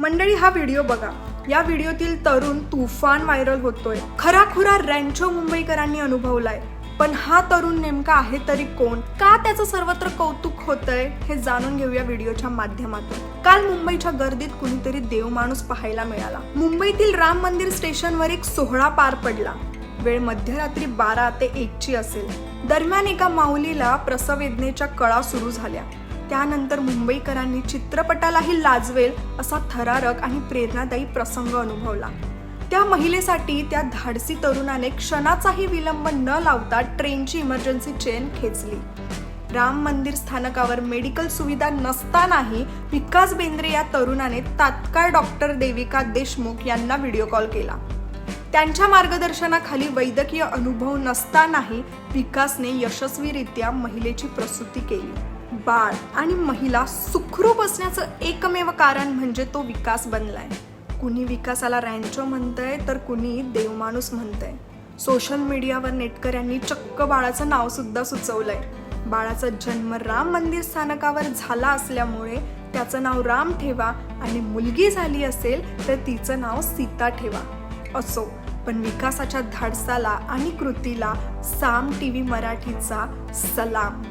मंडळी, हा व्हिडिओ बघा. या व्हिडिओतील तरुण तुफान व्हायरल होतोय. खराखुरा रॅन्चो मुंबईकरांनी अनुभवलाय. पण हा तरुण नेमका आहे तरी कोण, का त्याचं सर्वत्र कौतुक होतंय, हे जाणून घेऊया व्हिडिओच्या माध्यमातून. काल मुंबईच्या गर्दीत कुणीतरी देवमाणूस पाहायला मिळाला. मुंबईतील राम मंदिर स्टेशनवर एक सोहळा पार पडला. वेळ मध्यरात्री 12 ते 1 ची असेल. दरम्यान एका माऊलीला प्रसववेदनेच्या कळा सुरू झाल्या. त्यानंतर मुंबईकरांनी चित्रपटालाही लाजवेल असा थरारक आणि प्रेरणादायी प्रसंग अनुभवला. त्या महिलेसाठी त्या धाडसी तरुणाने क्षणाचाही विलंब न लावता ट्रेनची इमर्जन्सी चेन खेचली. राम मंदिर स्थानकावर मेडिकल सुविधा नसतानाही विकास बेंद्रे या तरुणाने तात्काळ डॉक्टर देविका देशमुख यांना व्हिडिओ कॉल केला. त्यांच्या मार्गदर्शनाखाली वैद्यकीय अनुभव नसतानाही विकासने यशस्वीरित्या महिलेची प्रसूती केली. बाळ आणि महिला सुखरूप असण्याचं एकमेव कारण म्हणजे तो विकास बनलाय. कुणी विकासाला रॅन्चो म्हणतंय तर कुणी देवमाणूस म्हणतंय. सोशल मीडियावर नेटकऱ्यांनी चक्क बाळाचं नाव सुद्धा सुचवलंय. बाळाचा जन्म राम मंदिर स्थानकावर झाला असल्यामुळे त्याचं नाव राम ठेवा आणि मुलगी झाली असेल तर तिचं नाव सीता ठेवा. असो, पण विकासाच्या धाडसाला आणि कृतीला साम टीव्ही मराठीचा सलाम.